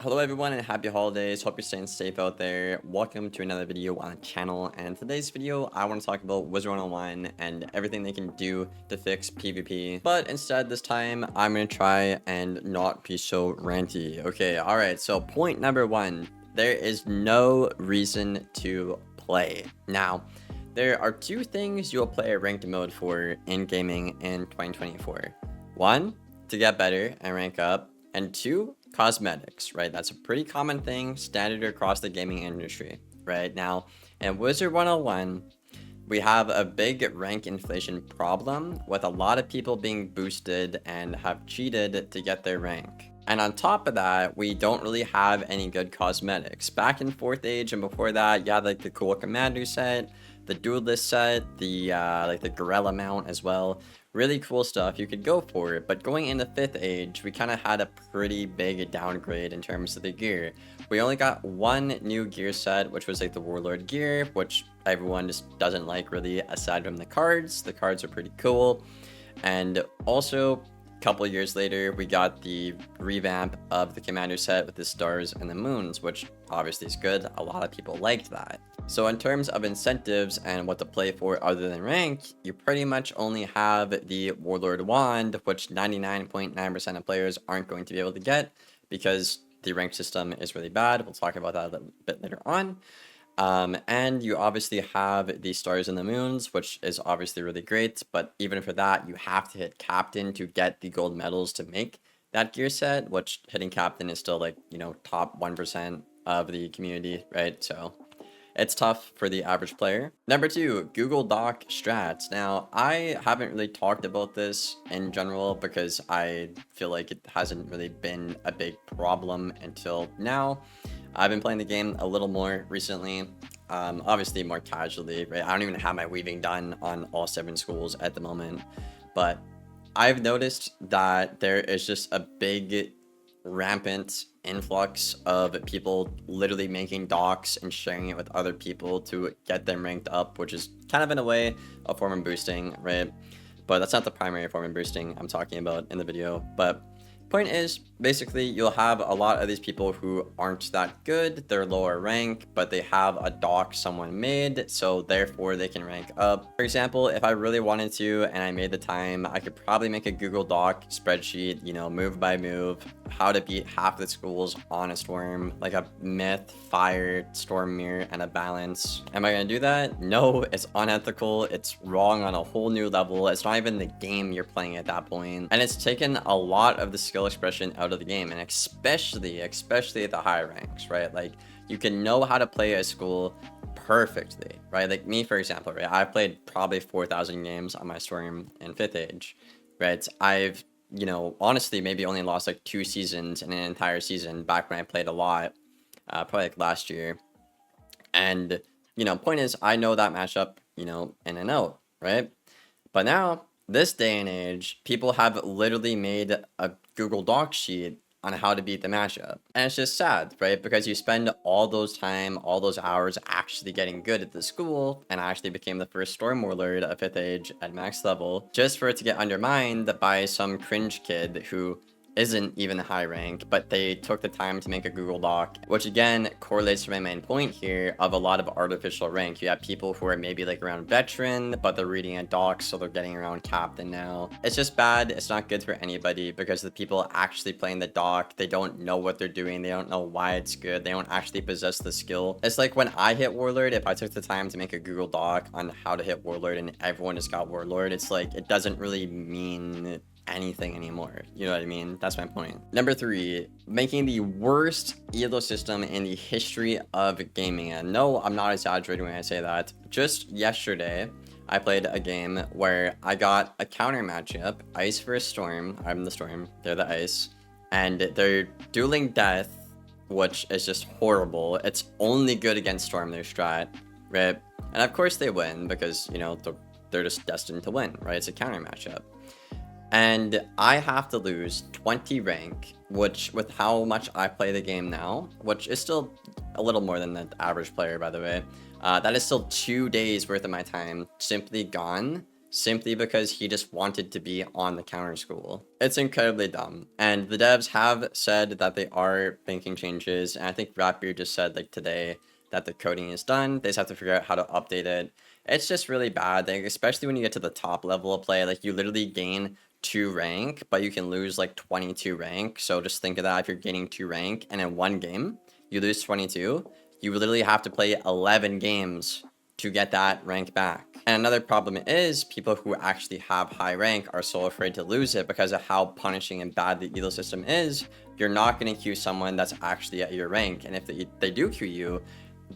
Hello everyone and happy holidays. Hope you're staying safe out there. Welcome to another video on the channel. And in today's video, I want to talk about WIZARD101 and everything they can do to fix PvP. But instead, this time, I'm going to try and not be so ranty. Okay, alright. So point number one, there is no reason to play. Now, there are two things you'll play a ranked mode for in gaming in 2024. One, to get better and rank up. And two, cosmetics, right? That's a pretty common thing, standard across the gaming industry, right? Now, in Wizard 101, we have a big rank inflation problem with a lot of people being boosted and have cheated to get their rank. And on top of that, we don't really have any good cosmetics. Back in 4th Age and before that, you had like the cool commander set, the duelist set, the like the gorilla mount as well. Really cool stuff you could go for it, but going into 5th Age, we kind of had a pretty big downgrade in terms of the gear. We only got one new gear set, which was like the Warlord gear, which everyone just doesn't like really aside from the cards. The cards are pretty cool. And also, a couple years later, we got the revamp of the commander set with the stars and the moons, which obviously is good. A lot of people liked that. So in terms of incentives and what to play for other than rank, you pretty much only have the Warlord Wand, which 99.9% of players aren't going to be able to get because the rank system is really bad. We'll talk about that a little bit later on. And you obviously have the stars and the moons, which is obviously really great. But even for that, you have to hit captain to get the gold medals to make that gear set, which hitting captain is still like, top 1% of the community, right? So it's tough for the average player. Number two, Google Doc strats. Now, I haven't really talked about this in general because I feel like it hasn't really been a big problem until now. I've been playing the game a little more recently, obviously more casually, right? I don't even have my weaving done on all 7 schools at the moment, but I've noticed that there is just a big rampant influx of people literally making docs and sharing it with other people to get them ranked up, which is kind of in a way a form of boosting, right? But that's not the primary form of boosting I'm talking about in the video. But point is, basically, you'll have a lot of these people who aren't that good, they're lower rank, but they have a doc someone made, so therefore they can rank up. For example, if I really wanted to and I made the time, I could probably make a Google Doc spreadsheet, move by move, how to beat half the schools on a storm, like a myth, fire, storm mirror, and a balance. Am I gonna do that? No, it's unethical, it's wrong on a whole new level, it's not even the game you're playing at that point, and it's taken a lot of the skill expression out of the game, and especially at the higher ranks, right? Like, you can know how to play a school perfectly, right? Like me, for example, right? I played probably 4,000 games on my storm in 5th Age, right? I've honestly maybe only lost like 2 seasons in an entire season back when I played a lot, probably like last year. And point is, I know that matchup in and out, right? But now, this day and age, people have literally made a Google Doc sheet on how to beat the matchup. And it's just sad, right? Because you spend all those hours actually getting good at the school, and I actually became the first Storm Warlord of 5th Age at max level, just for it to get undermined by some cringe kid who isn't even high rank, but they took the time to make a Google Doc, which again correlates to my main point here of a lot of artificial rank. You have people who are maybe like around veteran, but they're reading a doc, so they're getting around captain now. It's just bad. It's not good for anybody because the people actually playing the doc, they don't know what they're doing. They don't know why it's good. They don't actually possess the skill. It's like when I hit Warlord, if I took the time to make a Google Doc on how to hit Warlord and everyone just got Warlord, it's like, it doesn't really mean anything anymore. You know what I mean? That's my point. Number 3, making the worst elo system in the history of gaming. And no, I'm not exaggerating when I say that. Just yesterday, I played a game where I got a counter matchup, Ice versus Storm. I'm the Storm, they're the Ice, and they're dueling death, which is just horrible. It's only good against Storm, their strat, right? And of course they win because, they're just destined to win, right? It's a counter matchup. And I have to lose 20 rank, which with how much I play the game now, which is still a little more than the average player, by the way, that is still 2 days worth of my time simply gone simply because he just wanted to be on the counter school. It's incredibly dumb. And the devs have said that they are making changes. And I think Rapbeard just said like today that the coding is done. They just have to figure out how to update it. It's just really bad, like, especially when you get to the top level of play. Like, you literally gain 2 rank, but you can lose like 22 rank. So just think of that. If you're gaining 2 rank and in one game you lose 22, you literally have to play 11 games to get that rank back. And another problem is people who actually have high rank are so afraid to lose it because of how punishing and bad the elo system is. You're not going to queue someone that's actually at your rank, and if they do queue you,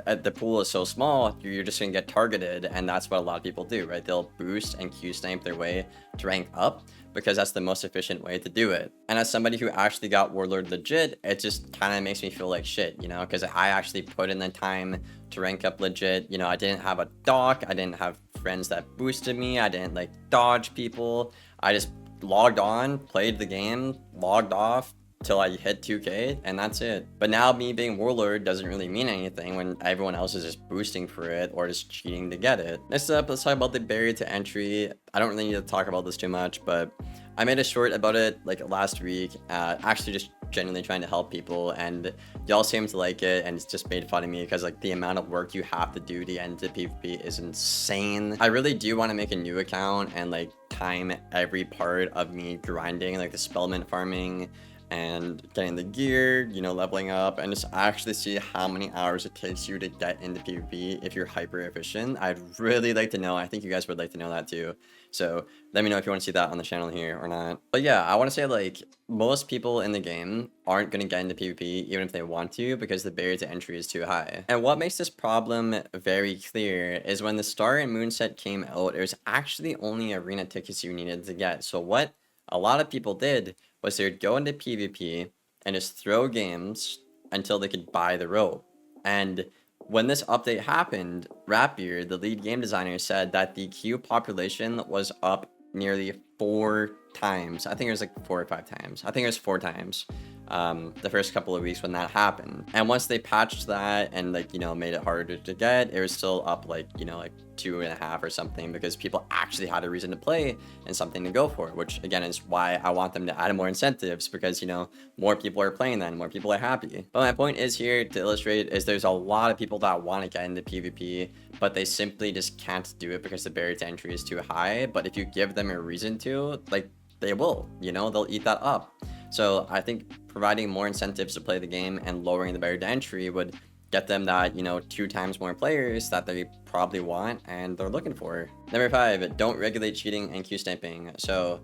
the pool is so small, you're just going to get targeted, and that's what a lot of people do, right? They'll boost and Q snipe their way to rank up because that's the most efficient way to do it. And as somebody who actually got Warlord legit, it just kind of makes me feel like shit, you know, because I actually put in the time to rank up legit. You know, I didn't have a doc, I didn't have friends that boosted me, I didn't like dodge people. I just logged on, played the game, logged off, till I hit 2k, and that's it. But now me being Warlord doesn't really mean anything when everyone else is just boosting for it or just cheating to get it. Next up, let's talk about the barrier to entry. I don't really need to talk about this too much, but I made a short about it like last week, actually just genuinely trying to help people, and y'all seem to like it, and it's just made fun of me because like the amount of work you have to do to get into PvP is insane. I really do want to make a new account and like time every part of me grinding, like the spellment farming and getting the gear, you know, leveling up, and just actually see how many hours it takes you to get into PvP if you're hyper efficient. I'd really like to know. I think you guys would like to know that too. So let me know if you want to see that on the channel here or not. But yeah, I want to say like most people in the game aren't going to get into PvP even if they want to because the barrier to entry is too high. And what makes this problem very clear is when the Star and Moon set came out, it was actually only arena tickets you needed to get. So what a lot of people did was they would go into PvP and just throw games until they could buy the rope. And when this update happened, Rapbeard, the lead game designer, said that the queue population was up nearly 4 times. I think it was like 4 or 5 times. I think it was 4 times the first couple of weeks when that happened. And once they patched that and like, you know, made it harder to get, it was still up like, you know, like 2.5 or something because people actually had a reason to play and something to go for, which again is why I want them to add more incentives because, you know, more people are playing then, more people are happy. But my point is here to illustrate is there's a lot of people that want to get into PvP, but they simply just can't do it because the barrier to entry is too high. But if you give them a reason to, like, they will, you know, they'll eat that up. So I think providing more incentives to play the game and lowering the barrier to entry would get them that, you know, 2 times more players that they probably want and they're looking for. Number 5, don't regulate cheating and Q sniping. So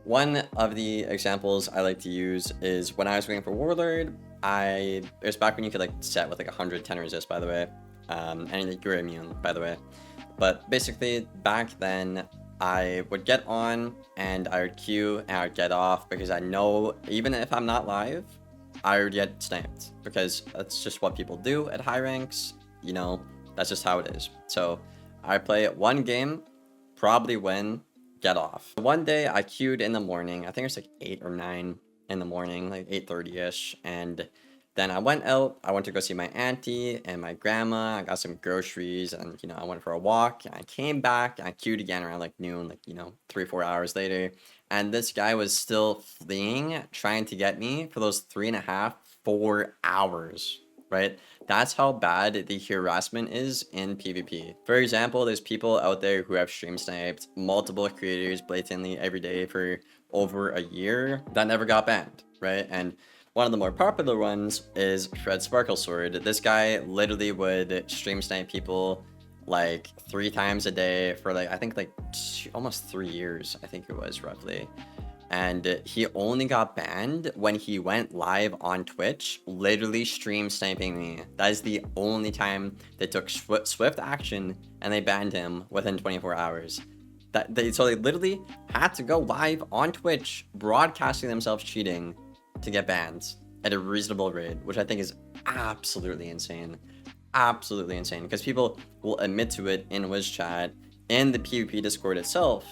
one of the examples I like to use is when I was waiting for Warlord, it was back when you could like set with like 110 resist, by the way, and you're immune, by the way. But basically back then I would get on and I would queue and I would get off because I know even if I'm not live, I would get sniped because that's just what people do at high ranks. You know, that's just how it is. So I play 1 game, probably win, get off. One day I queued in the morning. I think it was like 8 or 9 in the morning, like 8:30ish, and then I went out. I went to go see my auntie and my grandma. I got some groceries and, you know, I went for a walk. And I came back and I queued again around like noon, like, you know, 3 or 4 hours later. And this guy was still fleeing, trying to get me for those 3.5, 4 hours, right? That's how bad the harassment is in PvP. For example, there's people out there who have stream sniped multiple creators blatantly every day for over a year that never got banned, right? And one of the more popular ones is Fred Sparkle Sword. This guy literally would stream snipe people like 3 times a day for like, I think like almost 3 years, I think it was roughly. And he only got banned when he went live on Twitch, literally stream sniping me. That is the only time they took swift action and they banned him within 24 hours. So they literally had to go live on Twitch, broadcasting themselves cheating to get banned at a reasonable rate, which I think is absolutely insane. Absolutely insane, because people will admit to it in WizChat, in the PvP Discord itself,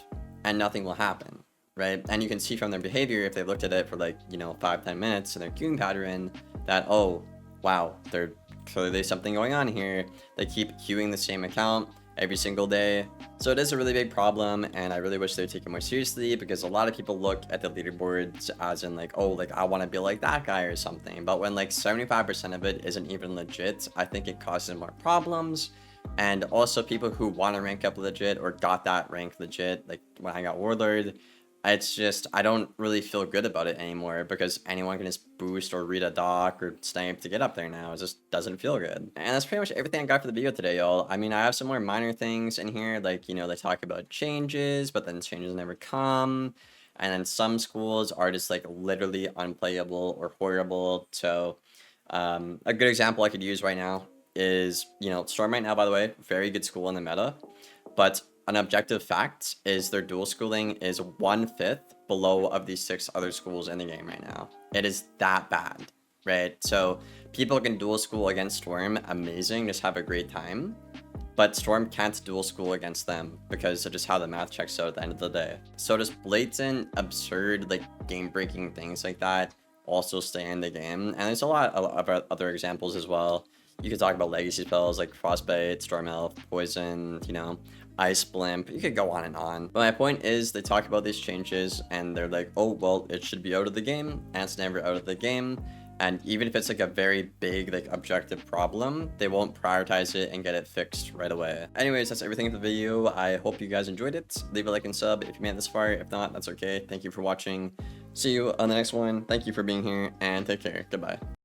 and nothing will happen, right? And you can see from their behavior, if they looked at it for like, you know, 5-10 minutes in their queuing pattern, that, oh, wow, there's clearly something going on here. They keep queuing the same account, every single day. So it is a really big problem, and I really wish they would take it more seriously, because a lot of people look at the leaderboards as in like, oh, like I want to be like that guy or something. But when like 75% of it isn't even legit, I think it causes more problems. And also people who want to rank up legit or got that rank legit, like when I got Warlord, it's just, I don't really feel good about it anymore, because anyone can just boost or read a doc or snipe to get up there now. It just doesn't feel good. And that's pretty much everything I got for the video today, y'all. I mean, I have some more minor things in here, like, you know, they talk about changes, but then changes never come. And then some schools are just like literally unplayable or horrible. So a good example I could use right now is, you know, Storm right now, by the way, very good school in the meta, but an objective fact is their dual schooling is 1/5 below of these 6 other schools in the game right now. It is that bad, right? So people can dual school against Storm, amazing, just have a great time. But Storm can't dual school against them because of just how the math checks out at the end of the day. So just blatant, absurd, like game-breaking things like that also stay in the game. And there's a lot of other examples as well. You could talk about legacy spells like Frostbite, Storm Elf, Poison, you know, Ice Blimp. You could go on and on. But my point is, they talk about these changes and they're like, oh, well, it should be out of the game, and it's never out of the game. And even if it's like a very big, like objective problem, they won't prioritize it and get it fixed right away. Anyways, that's everything for the video. I hope you guys enjoyed it. Leave a like and sub if you made it this far. If not, that's okay. Thank you for watching. See you on the next one. Thank you for being here, and take care. Goodbye.